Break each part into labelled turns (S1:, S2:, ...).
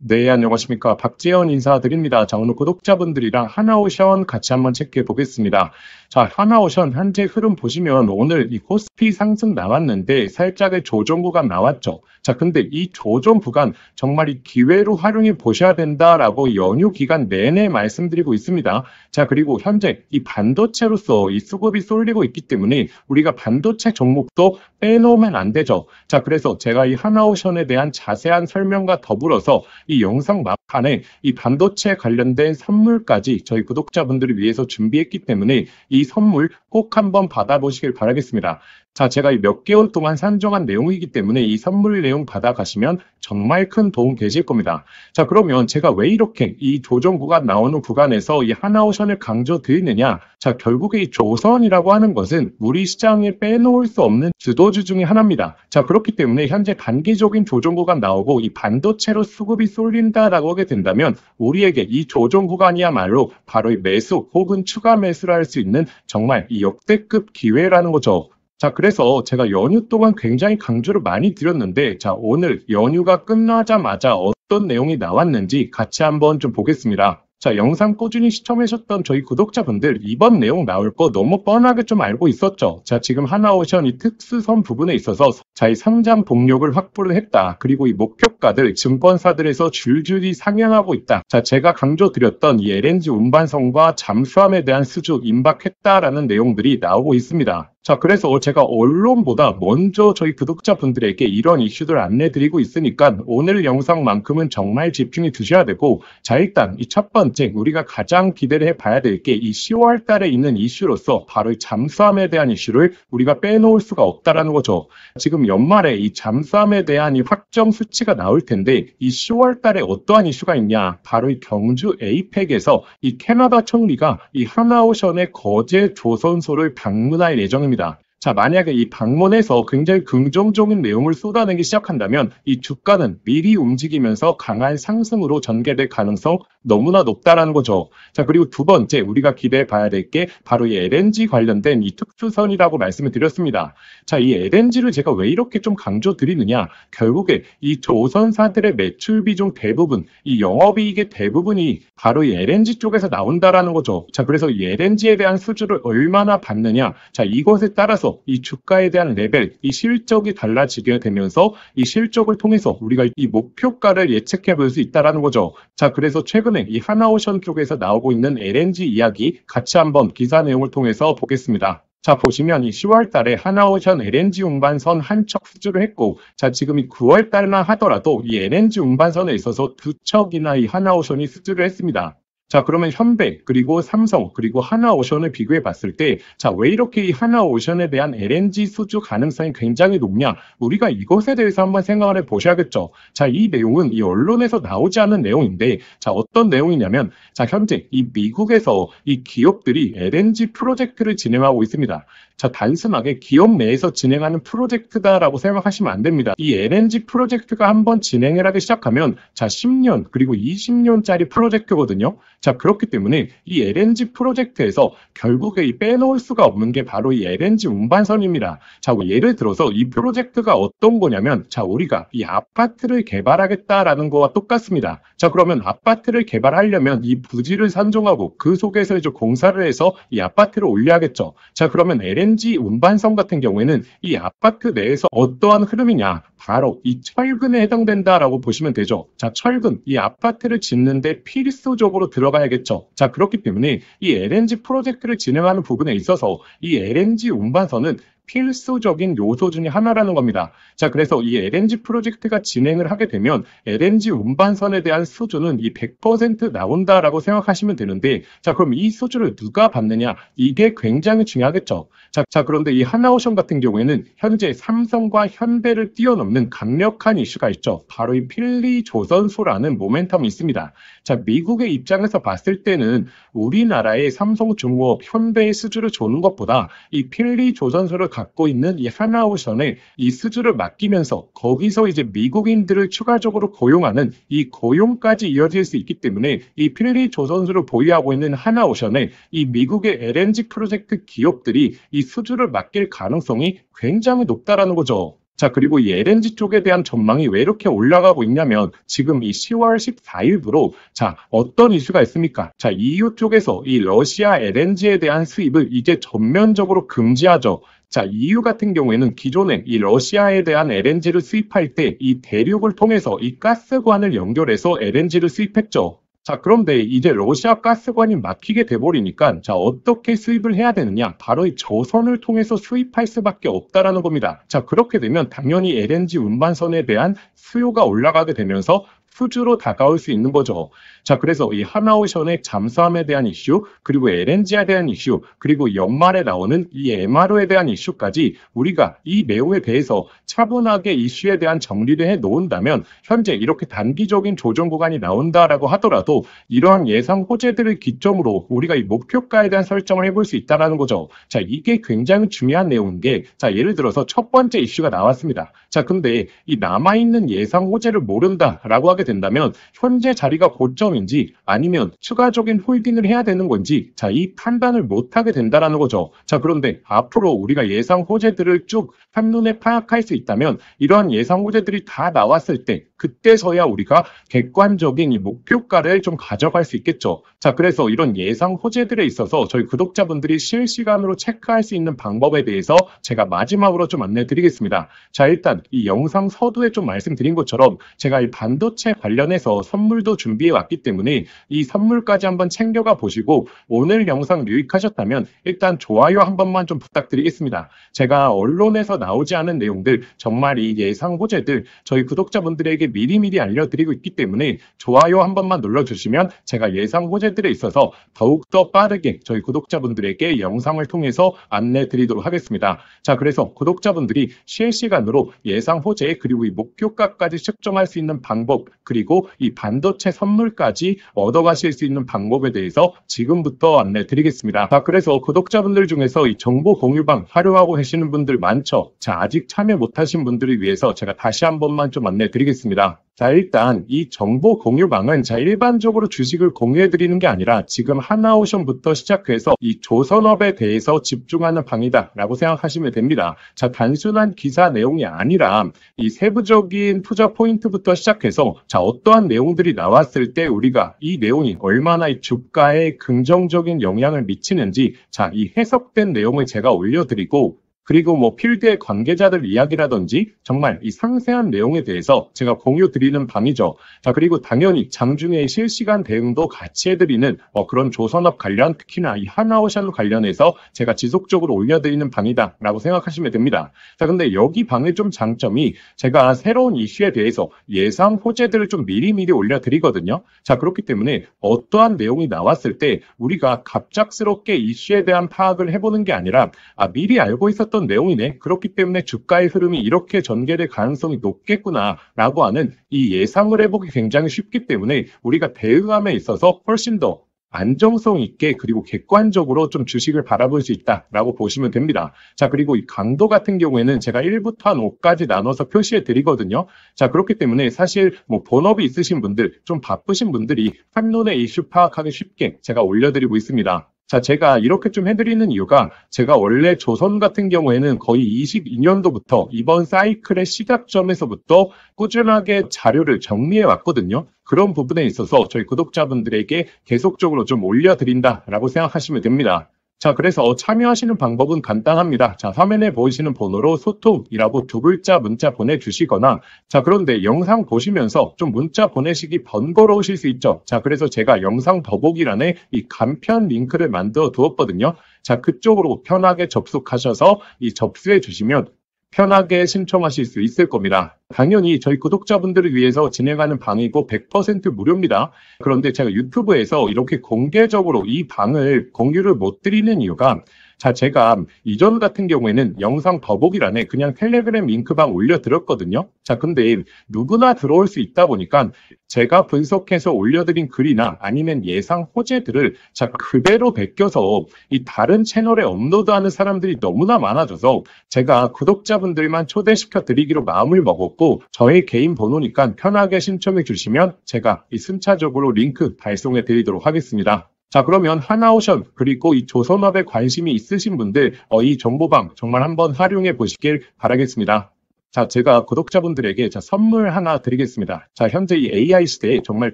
S1: 네, 안녕하십니까. 박재현 인사드립니다. 자, 오늘 구독자분들이랑 하나오션 같이 한번 체크해 보겠습니다. 자, 하나오션 현재 흐름 보시면 오늘 이 코스피 상승 나왔는데 살짝의 조정 구간 나왔죠. 자, 근데 이 조정 구간 정말 이 기회로 활용해 보셔야 된다라고 연휴 기간 내내 말씀드리고 있습니다. 자, 그리고 현재 이 반도체로서 이 수급이 쏠리고 있기 때문에 우리가 반도체 종목도 빼놓으면 안 되죠. 자, 그래서 제가 이 하나오션에 대한 자세한 설명과 더불어서 이 영상 막판에 이 반도체 관련된 선물까지 저희 구독자분들을 위해서 준비했기 때문에 이 선물 꼭 한번 받아보시길 바라겠습니다. 자, 제가 몇 개월 동안 산정한 내용이기 때문에 이 선물 내용 받아가시면 정말 큰 도움 되실 겁니다. 자, 그러면 제가 왜 이렇게 이 조정 구간 나오는 구간에서 이 하나오션을 강조드리느냐? 자, 결국에 이 조선이라고 하는 것은 우리 시장에 빼놓을 수 없는 주도주 중에 하나입니다. 자, 그렇기 때문에 현재 단기적인 조정 구간 나오고 이 반도체로 수급이 쏠린다라고 하게 된다면 우리에게 이 조정 구간이야말로 바로 이 매수 혹은 추가 매수를 할 수 있는 정말 이 역대급 기회라는 거죠. 자, 그래서 제가 연휴 동안 굉장히 강조를 많이 드렸는데, 자, 오늘 연휴가 끝나자마자 어떤 내용이 나왔는지 같이 한번 좀 보겠습니다. 자, 영상 꾸준히 시청하셨던 저희 구독자분들 이번 내용 나올 거 너무 뻔하게 좀 알고 있었죠. 자, 지금 하나오션 이 특수선 부분에 있어서 자, 이 상장 동력을 확보를 했다. 그리고 이 목표가들 증권사들에서 줄줄이 상향하고 있다. 자, 제가 강조드렸던 이 LNG 운반선과 잠수함에 대한 수주 임박했다라는 내용들이 나오고 있습니다. 자, 그래서 제가 언론보다 먼저 저희 구독자분들에게 이런 이슈들 안내드리고 있으니까 오늘 영상만큼은 정말 집중이 두셔야 되고, 자, 일단 이 첫 번째 우리가 가장 기대를 해봐야 될 게 이 10월 달에 있는 이슈로서 바로 이 잠수함에 대한 이슈를 우리가 빼놓을 수가 없다라는 거죠. 지금 연말에 이 잠수함에 대한 이 확정 수치가 나올 텐데 이 10월 달에 어떠한 이슈가 있냐? 바로 이 경주 에이펙에서 이 캐나다 총리가 이 하나오션의 거제 조선소를 방문할 예정입니다. 자, 만약에 이 방문에서 굉장히 긍정적인 내용을 쏟아내기 시작한다면 이 주가는 미리 움직이면서 강한 상승으로 전개될 가능성 너무나 높다라는 거죠. 자, 그리고 두 번째 우리가 기대해 봐야 될 게 바로 이 LNG 관련된 이 특수선이라고 말씀을 드렸습니다. 자, 이 LNG를 제가 왜 이렇게 좀 강조드리느냐? 결국에 이 조선사들의 매출 비중 대부분, 이 영업이익의 대부분이 바로 이 LNG 쪽에서 나온다라는 거죠. 자, 그래서 이 LNG에 대한 수주를 얼마나 받느냐? 자, 이것에 따라서 이 주가에 대한 레벨, 이 실적이 달라지게 되면서 이 실적을 통해서 우리가 이 목표가를 예측해 볼 수 있다라는 거죠. 자, 그래서 최근에 이 하나오션 쪽에서 나오고 있는 LNG 이야기 같이 한번 기사 내용을 통해서 보겠습니다. 자, 보시면 이 10월 달에 하나오션 LNG 운반선 한 척 수주를 했고, 자, 지금 이 9월 달만 하더라도 이 LNG 운반선에 있어서 두 척이나 이 하나오션이 수주를 했습니다. 자, 그러면 현대, 그리고 삼성, 그리고 하나오션을 비교해 봤을 때, 자, 왜 이렇게 이 하나오션에 대한 LNG 수주 가능성이 굉장히 높냐? 우리가 이것에 대해서 한번 생각을 해 보셔야겠죠. 자, 이 내용은 이 언론에서 나오지 않은 내용인데, 자, 어떤 내용이냐면, 자, 현재 이 미국에서 이 기업들이 LNG 프로젝트를 진행하고 있습니다. 자, 단순하게 기업 내에서 진행하는 프로젝트다라고 생각하시면 안 됩니다. 이 LNG 프로젝트가 한번 진행을 하기 시작하면, 자, 10년, 그리고 20년짜리 프로젝트거든요. 자, 그렇기 때문에 이 LNG 프로젝트에서 결국에 이 빼놓을 수가 없는 게 바로 이 LNG 운반선입니다. 자, 예를 들어서 이 프로젝트가 어떤 거냐면, 자, 우리가 이 아파트를 개발하겠다라는 거와 똑같습니다. 자, 그러면 아파트를 개발하려면 이 부지를 선정하고 그 속에서 이제 공사를 해서 이 아파트를 올려야겠죠. 자, 그러면 LNG 운반선 같은 경우에는 이 아파트 내에서 어떠한 흐름이냐? 바로 이 철근에 해당된다라고 보시면 되죠. 자, 철근, 이 아파트를 짓는데 필수적으로 들어가야겠죠. 자, 그렇기 때문에 이 LNG 프로젝트를 진행하는 부분에 있어서 이 LNG 운반선은 필수적인 요소 중에 하나라는 겁니다. 자, 그래서 이 LNG 프로젝트가 진행을 하게 되면 LNG 운반선에 대한 수주는 이 100% 나온다라고 생각하시면 되는데, 자, 그럼 이 수주를 누가 받느냐? 이게 굉장히 중요하겠죠. 자, 그런데 이 하나오션 같은 경우에는 현재 삼성과 현대를 뛰어넘는 강력한 이슈가 있죠. 바로 이 필리 조선소라는 모멘텀이 있습니다. 자, 미국의 입장에서 봤을 때는 우리나라의 삼성중공업, 현대의 수주를 주는 것보다 이 필리 조선소를 갖고 있는 이 하나오션에 이 수주를 맡기면서 거기서 이제 미국인들을 추가적으로 고용하는 이 고용까지 이어질 수 있기 때문에 이 필리 조선소를 보유하고 있는 하나오션에 이 미국의 LNG 프로젝트 기업들이 이 수주를 맡길 가능성이 굉장히 높다라는 거죠. 자, 그리고 이 LNG 쪽에 대한 전망이 왜 이렇게 올라가고 있냐면 지금 이 10월 14일부로 자, 어떤 이슈가 있습니까? 자, EU 쪽에서 이 러시아 LNG에 대한 수입을 이제 전면적으로 금지하죠. 자, EU 같은 경우에는 기존에 이 러시아에 대한 LNG를 수입할 때 이 대륙을 통해서 이 가스관을 연결해서 LNG를 수입했죠. 자, 그런데 이제 러시아 가스관이 막히게 돼버리니까 자, 어떻게 수입을 해야 되느냐? 바로 이 저선을 통해서 수입할 수밖에 없다라는 겁니다. 자, 그렇게 되면 당연히 LNG 운반선에 대한 수요가 올라가게 되면서 수주로 다가올 수 있는 거죠. 자, 그래서 이 하나오션의 잠수함에 대한 이슈, 그리고 LNG에 대한 이슈, 그리고 연말에 나오는 이 MRO에 대한 이슈까지 우리가 이 내용에 대해서 차분하게 이슈에 대한 정리를 해 놓은다면 현재 이렇게 단기적인 조정 구간이 나온다라고 하더라도 이러한 예상 호재들을 기점으로 우리가 이 목표가에 대한 설정을 해볼 수 있다는 거죠. 자, 이게 굉장히 중요한 내용인 게, 자, 예를 들어서 첫 번째 이슈가 나왔습니다. 자, 근데 이 남아있는 예상 호재를 모른다라고 하게 된다면 현재 자리가 고점인지 아니면 추가적인 홀딩을 해야 되는 건지 자, 이 판단을 못하게 된다는 거죠. 자, 그런데 앞으로 우리가 예상 호재들을 쭉 한눈에 파악할 수 있다면 이러한 예상 호재들이 다 나왔을 때 그때서야 우리가 객관적인 이 목표가를 좀 가져갈 수 있겠죠. 자, 그래서 이런 예상 호재들에 있어서 저희 구독자분들이 실시간으로 체크할 수 있는 방법에 대해서 제가 마지막으로 좀 안내 드리겠습니다. 자, 일단 이 영상 서두에 좀 말씀드린 것처럼 제가 이 반도체 관련해서 선물도 준비해 왔기 때문에 이 선물까지 한번 챙겨가 보시고 오늘 영상 유익하셨다면 일단 좋아요 한 번만 좀 부탁드리겠습니다. 제가 언론에서 나오지 않은 내용들, 정말 이 예상 호재들 저희 구독자분들에게 미리미리 알려드리고 있기 때문에 좋아요 한 번만 눌러주시면 제가 예상 호재들에 있어서 더욱더 빠르게 저희 구독자분들에게 영상을 통해서 안내 드리도록 하겠습니다. 자, 그래서 구독자분들이 실시간으로 예상 호재 그리고 이 목표가까지 측정할 수 있는 방법, 그리고 이 반도체 선물까지 얻어가실 수 있는 방법에 대해서 지금부터 안내 드리겠습니다. 자, 그래서 구독자분들 중에서 이 정보 공유방 활용하고 계시는 분들 많죠. 자, 아직 참여 못하신 분들을 위해서 제가 다시 한 번만 좀 안내 드리겠습니다. 자, 일단 이 정보 공유방은 자, 일반적으로 주식을 공유해 드리는 게 아니라 지금 하나오션부터 시작해서 이 조선업에 대해서 집중하는 방이다 라고 생각하시면 됩니다. 자, 단순한 기사 내용이 아니라 이 세부적인 투자 포인트부터 시작해서 자, 어떠한 내용들이 나왔을 때 우리가 이 내용이 얼마나 이 주가에 긍정적인 영향을 미치는지 자, 이 해석된 내용을 제가 올려드리고, 그리고 뭐 필드의 관계자들 이야기라든지 정말 이 상세한 내용에 대해서 제가 공유 드리는 방이죠. 자, 그리고 당연히 장중에 실시간 대응도 같이 해드리는 그런 조선업 관련, 특히나 이 하나오션 관련해서 제가 지속적으로 올려드리는 방이다 라고 생각하시면 됩니다. 자, 근데 여기 방의 좀 장점이 제가 새로운 이슈에 대해서 예상 호재들을 좀 미리미리 올려드리거든요. 자, 그렇기 때문에 어떠한 내용이 나왔을 때 우리가 갑작스럽게 이슈에 대한 파악을 해보는 게 아니라 미리 알고 있었던 내용이네. 그렇기 때문에 주가의 흐름이 이렇게 전개될 가능성이 높겠구나 라고 하는 이 예상을 해보기 굉장히 쉽기 때문에 우리가 대응함에 있어서 훨씬 더 안정성 있게 그리고 객관적으로 좀 주식을 바라볼 수 있다라고 보시면 됩니다. 자, 그리고 이 강도 같은 경우에는 제가 1부터 한 5까지 나눠서 표시해 드리거든요. 자, 그렇기 때문에 사실 뭐 본업이 있으신 분들, 좀 바쁘신 분들이 한눈에 이슈 파악하기 쉽게 제가 올려드리고 있습니다. 자, 제가 이렇게 좀 해드리는 이유가 제가 원래 조선 같은 경우에는 거의 22년도부터 이번 사이클의 시작점에서부터 꾸준하게 자료를 정리해 왔거든요. 그런 부분에 있어서 저희 구독자분들에게 계속적으로 좀 올려드린다라고 생각하시면 됩니다. 자, 그래서 참여하시는 방법은 간단합니다. 자, 화면에 보이시는 번호로 소통이라고 두 글자 문자 보내주시거나, 자, 그런데 영상 보시면서 좀 문자 보내시기 번거로우실 수 있죠. 자, 그래서 제가 영상 더보기란에 이 간편 링크를 만들어 두었거든요. 자, 그쪽으로 편하게 접속하셔서 이 접수해 주시면 편하게 신청하실 수 있을 겁니다. 당연히 저희 구독자분들을 위해서 진행하는 방이고 100% 무료입니다. 그런데 제가 유튜브에서 이렇게 공개적으로 이 방을 공유를 못 드리는 이유가, 자, 제가 이전 같은 경우에는 영상 더보기란에 그냥 텔레그램 링크방 올려드렸거든요. 자, 근데 누구나 들어올 수 있다 보니까 제가 분석해서 올려드린 글이나 아니면 예상 호재들을 자, 그대로 베껴서 이 다른 채널에 업로드하는 사람들이 너무나 많아져서 제가 구독자분들만 초대시켜 드리기로 마음을 먹었고, 저의 개인 번호니까 편하게 신청해 주시면 제가 이 순차적으로 링크 발송해 드리도록 하겠습니다. 자, 그러면 하나오션 그리고 이 조선업에 관심이 있으신 분들 이 정보방 정말 한번 활용해 보시길 바라겠습니다. 자, 제가 구독자분들에게 선물 하나 드리겠습니다. 자, 현재 이 AI 시대에 정말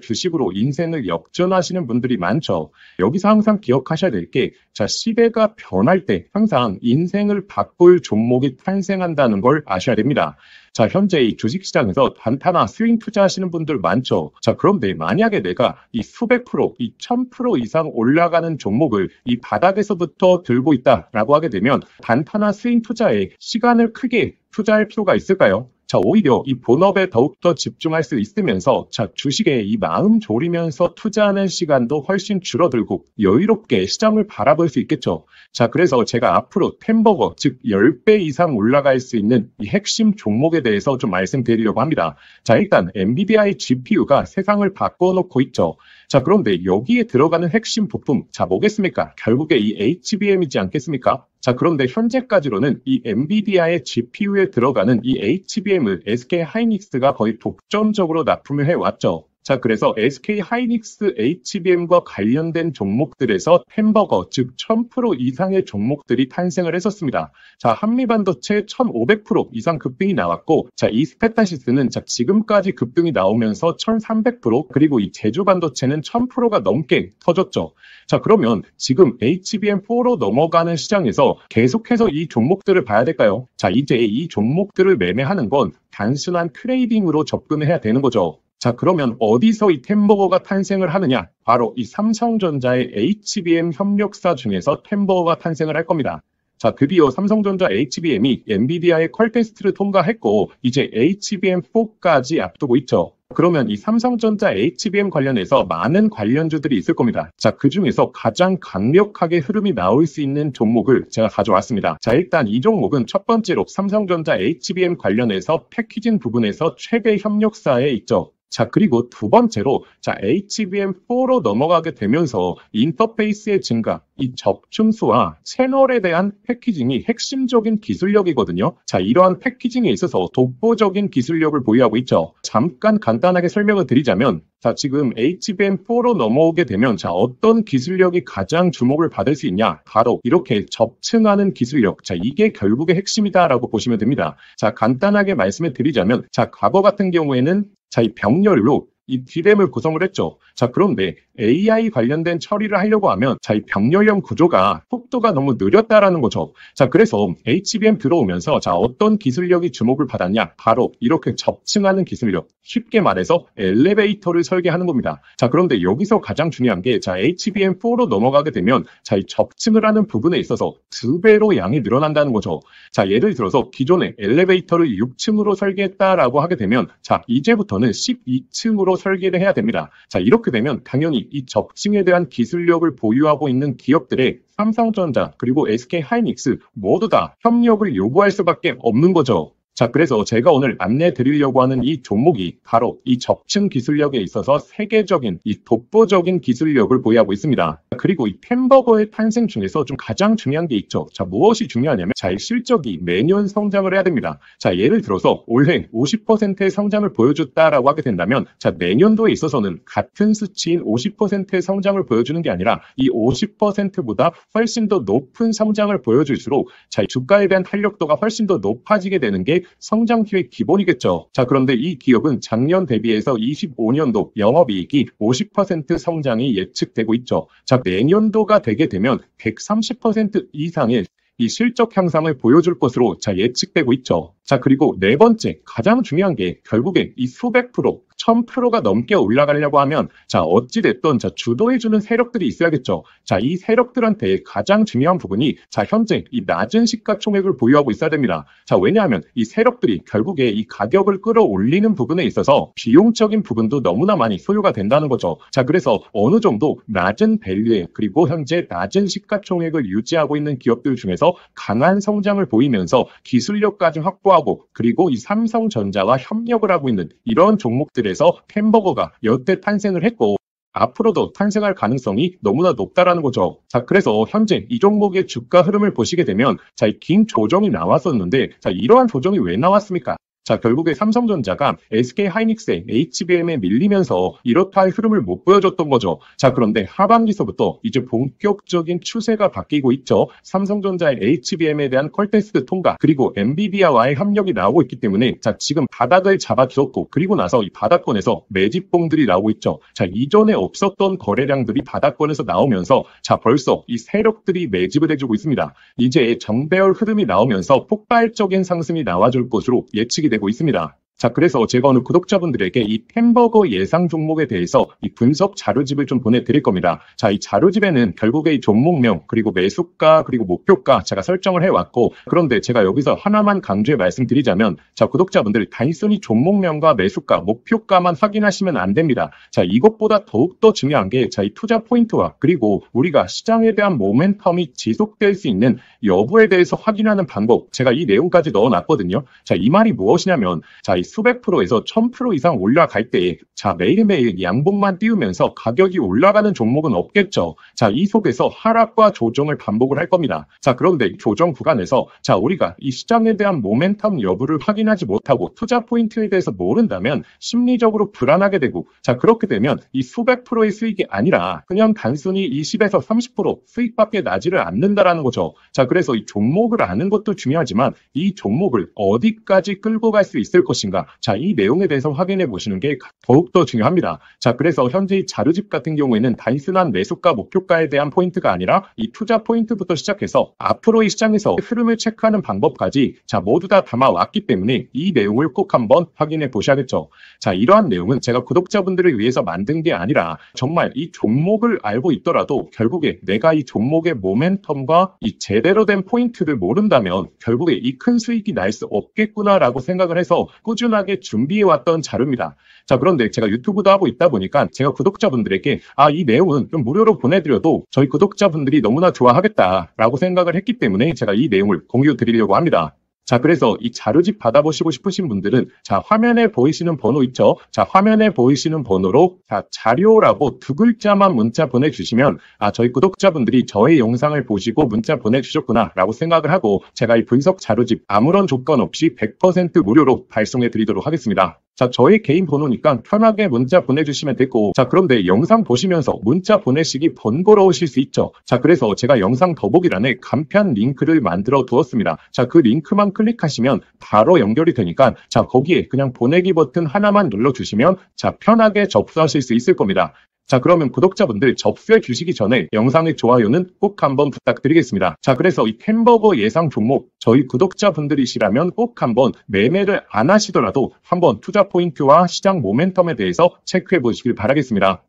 S1: 주식으로 인생을 역전하시는 분들이 많죠. 여기서 항상 기억하셔야 될 게, 자, 시대가 변할 때 항상 인생을 바꿀 종목이 탄생한다는 걸 아셔야 됩니다. 자, 현재 이 주식시장에서 단타나 스윙 투자하시는 분들 많죠. 자, 그런데 만약에 내가 이 수백 프로, 이 1000% 이상 올라가는 종목을 이 바닥에서부터 들고 있다라고 하게 되면 단타나 스윙 투자에 시간을 크게 투자할 필요가 있을까요? 자, 오히려 이 본업에 더욱더 집중할 수 있으면서, 자, 주식에 이 마음 졸이면서 투자하는 시간도 훨씬 줄어들고 여유롭게 시장을 바라볼 수 있겠죠. 자, 그래서 제가 앞으로 템버거, 즉 10배 이상 올라갈 수 있는 이 핵심 종목에 대해서 좀 말씀드리려고 합니다. 자, 일단 엔비디아의 GPU가 세상을 바꿔놓고 있죠. 자, 그런데 여기에 들어가는 핵심 부품, 자, 뭐겠습니까? 결국에 이 HBM이지 않겠습니까? 자, 그런데 현재까지로는 이 엔비디아의 GPU에 들어가는 이 HBM을 SK 하이닉스가 거의 독점적으로 납품을 해왔죠. 자, 그래서 SK 하이닉스 HBM과 관련된 종목들에서 템버거, 즉 1000% 이상의 종목들이 탄생을 했었습니다. 자, 한미반도체 1500% 이상 급등이 나왔고, 자, 이 스페타시스는 자, 지금까지 급등이 나오면서 1300%, 그리고 이 제주반도체는 1000%가 넘게 터졌죠. 자, 그러면 지금 HBM4로 넘어가는 시장에서 계속해서 이 종목들을 봐야 될까요? 자, 이제 이 종목들을 매매하는 건 단순한 트레이딩으로 접근을 해야 되는 거죠. 자, 그러면 어디서 이 템버거가 탄생을 하느냐? 바로 이 삼성전자의 HBM 협력사 중에서 템버거가 탄생을 할 겁니다. 자, 드디어 삼성전자 HBM이 엔비디아의 퀄 테스트를 통과했고 이제 HBM4까지 앞두고 있죠. 그러면 이 삼성전자 HBM 관련해서 많은 관련주들이 있을 겁니다. 자, 그 중에서 가장 강력하게 흐름이 나올 수 있는 종목을 제가 가져왔습니다. 자, 일단 이 종목은 첫 번째로 삼성전자 HBM 관련해서 패키징 부분에서 최대 협력사에 있죠. 자, 그리고 두 번째로, 자, HBM4로 넘어가게 되면서 인터페이스의 증가, 이 접춤수와 채널에 대한 패키징이 핵심적인 기술력이거든요. 자, 이러한 패키징에 있어서 독보적인 기술력을 보유하고 있죠. 잠깐 간단하게 설명을 드리자면, 자, 지금 HBM4로 넘어오게 되면, 자, 어떤 기술력이 가장 주목을 받을 수 있냐? 바로 이렇게 접층하는 기술력. 자, 이게 결국의 핵심이다라고 보시면 됩니다. 자, 간단하게 말씀을 드리자면, 자, 과거 같은 경우에는 자, 이 병렬로 이 D램을 구성을 했죠. 자, 그런데 AI 관련된 처리를 하려고 하면 자, 이 병렬형 구조가 속도가 너무 느렸다라는 거죠. 자, 그래서 HBM 들어오면서 자, 어떤 기술력이 주목을 받았냐? 바로 이렇게 접층하는 기술력. 쉽게 말해서 엘리베이터를 설계하는 겁니다. 자, 그런데 여기서 가장 중요한 게 자, HBM4로 넘어가게 되면 자, 이 접층을 하는 부분에 있어서 2배로 양이 늘어난다는 거죠. 자, 예를 들어서 기존에 엘리베이터를 6층으로 설계했다라고 하게 되면 자, 이제부터는 12층으로 설계를 해야 됩니다. 자, 이렇게 되면 당연히 이 접층에 대한 기술력을 보유하고 있는 기업들의 삼성전자 그리고 SK 하이닉스 모두 다 협력을 요구할 수밖에 없는 거죠. 자, 그래서 제가 오늘 안내 드리려고 하는 이 종목이 바로 이 접층 기술력에 있어서 세계적인 이 독보적인 기술력을 보유하고 있습니다. 그리고 이 템버거의 탄생 중에서 좀 가장 중요한 게 있죠. 자, 무엇이 중요하냐면 자, 이 실적이 매년 성장을 해야 됩니다. 자, 예를 들어서 올해 50%의 성장을 보여줬다라고 하게 된다면 자, 내년도에 있어서는 같은 수치인 50%의 성장을 보여주는 게 아니라 이 50%보다 훨씬 더 높은 성장을 보여줄수록 자, 주가에 대한 탄력도가 훨씬 더 높아지게 되는 게 성장기의 기본이겠죠. 자, 그런데 이 기업은 작년 대비해서 25년도 영업이익이 50% 성장이 예측되고 있죠. 자, 내년도가 되게 되면 130% 이상의 이 실적 향상을 보여줄 것으로 자, 예측되고 있죠. 자, 그리고 네 번째 가장 중요한 게 결국에 이 수백 프로 1000%가 넘게 올라가려고 하면 자, 어찌됐든 자, 주도해주는 세력들이 있어야겠죠. 자, 이 세력들한테 가장 중요한 부분이 자, 현재 이 낮은 시가총액을 보유하고 있어야 됩니다. 자, 왜냐하면 이 세력들이 결국에 이 가격을 끌어올리는 부분에 있어서 비용적인 부분도 너무나 많이 소요가 된다는 거죠. 자, 그래서 어느 정도 낮은 밸류에 그리고 현재 낮은 시가총액을 유지하고 있는 기업들 중에서 강한 성장을 보이면서 기술력까지 확보하고 그리고 이 삼성전자와 협력을 하고 있는 이런 종목들에서 템버거가 여태 탄생을 했고 앞으로도 탄생할 가능성이 너무나 높다라는 거죠. 자, 그래서 현재 이 종목의 주가 흐름을 보시게 되면 자, 긴 조정이 나왔었는데 자, 이러한 조정이 왜 나왔습니까? 자, 결국에 삼성전자가 SK하이닉스의 HBM에 밀리면서 이렇다 할 흐름을 못 보여줬던 거죠. 자, 그런데 하반기서부터 이제 본격적인 추세가 바뀌고 있죠. 삼성전자의 HBM에 대한 퀄테스트 통과, 그리고 엔비디아와의 협력이 나오고 있기 때문에 자, 지금 바닥을 잡아주었고, 그리고 나서 이 바닥권에서 매집봉들이 나오고 있죠. 자, 이전에 없었던 거래량들이 바닥권에서 나오면서 자, 벌써 이 세력들이 매집을 해주고 있습니다. 이제 정배열 흐름이 나오면서 폭발적인 상승이 나와줄 것으로 예측이 되고 있습니다. 자, 그래서 제가 오늘 구독자분들에게 이 햄버거 예상 종목에 대해서 이 분석 자료집을 좀 보내드릴 겁니다. 자, 이 자료집에는 결국에 이 종목명, 그리고 매수가, 그리고 목표가 제가 설정을 해왔고, 그런데 제가 여기서 하나만 강조해 말씀드리자면, 자, 구독자분들 단순히 종목명과 매수가, 목표가만 확인하시면 안 됩니다. 자, 이것보다 더욱더 중요한 게, 자, 이 투자 포인트와 그리고 우리가 시장에 대한 모멘텀이 지속될 수 있는 여부에 대해서 확인하는 방법, 제가 이 내용까지 넣어놨거든요. 자, 이 말이 무엇이냐면, 자, 이 수백 프로에서 1000% 이상 올라갈 때, 자, 매일매일 양봉만 띄우면서 가격이 올라가는 종목은 없겠죠. 자, 이 속에서 하락과 조정을 반복을 할 겁니다. 자, 그런데 조정 구간에서, 자, 우리가 이 시장에 대한 모멘텀 여부를 확인하지 못하고 투자 포인트에 대해서 모른다면 심리적으로 불안하게 되고, 자, 그렇게 되면 이 수백 프로의 수익이 아니라 그냥 단순히 20에서 30% 수익밖에 나지를 않는다라는 거죠. 자, 그래서 이 종목을 아는 것도 중요하지만 이 종목을 어디까지 끌고 갈 수 있을 것인가, 자, 이 내용에 대해서 확인해 보시는 게 더욱더 중요합니다. 자, 그래서 현재 이 자료집 같은 경우에는 단순한 매수가, 목표가에 대한 포인트가 아니라 이 투자 포인트부터 시작해서 앞으로의 시장에서 흐름을 체크하는 방법까지 자, 모두 다 담아왔기 때문에 이 내용을 꼭 한번 확인해 보셔야겠죠. 자, 이러한 내용은 제가 구독자분들을 위해서 만든 게 아니라 정말 이 종목을 알고 있더라도 결국에 내가 이 종목의 모멘텀과 이 제대로 된 포인트를 모른다면 결국에 이 큰 수익이 날 수 없겠구나라고 생각을 해서 꾸준하게 준비해왔던 자료입니다. 자, 그런데 제가 유튜브도 하고 있다 보니까 제가 구독자분들에게 이 내용은 좀 무료로 보내드려도 저희 구독자분들이 너무나 좋아하겠다라고 생각을 했기 때문에 제가 이 내용을 공유 드리려고 합니다. 자, 그래서 이 자료집 받아보시고 싶으신 분들은 자, 화면에 보이시는 번호 있죠? 자, 화면에 보이시는 번호로 자, 자료라고 두 글자만 문자 보내주시면 저희 구독자분들이 저의 영상을 보시고 문자 보내주셨구나 라고 생각을 하고 제가 이 분석 자료집 아무런 조건 없이 100% 무료로 발송해 드리도록 하겠습니다. 자, 저의 개인 번호니까 편하게 문자 보내주시면 되고, 자, 그런데 영상 보시면서 문자 보내시기 번거로우실 수 있죠. 자, 그래서 제가 영상 더보기란에 간편 링크를 만들어 두었습니다. 자, 그 링크만 클릭하시면 바로 연결이 되니까 자, 거기에 그냥 보내기 버튼 하나만 눌러주시면 자, 편하게 접수하실 수 있을 겁니다. 자, 그러면 구독자분들 접수해 주시기 전에 영상의 좋아요는 꼭 한번 부탁드리겠습니다. 자, 그래서 이 햄버거 예상 종목 저희 구독자분들이시라면 꼭 한번 매매를 안 하시더라도 한번 투자 포인트와 시장 모멘텀에 대해서 체크해 보시길 바라겠습니다.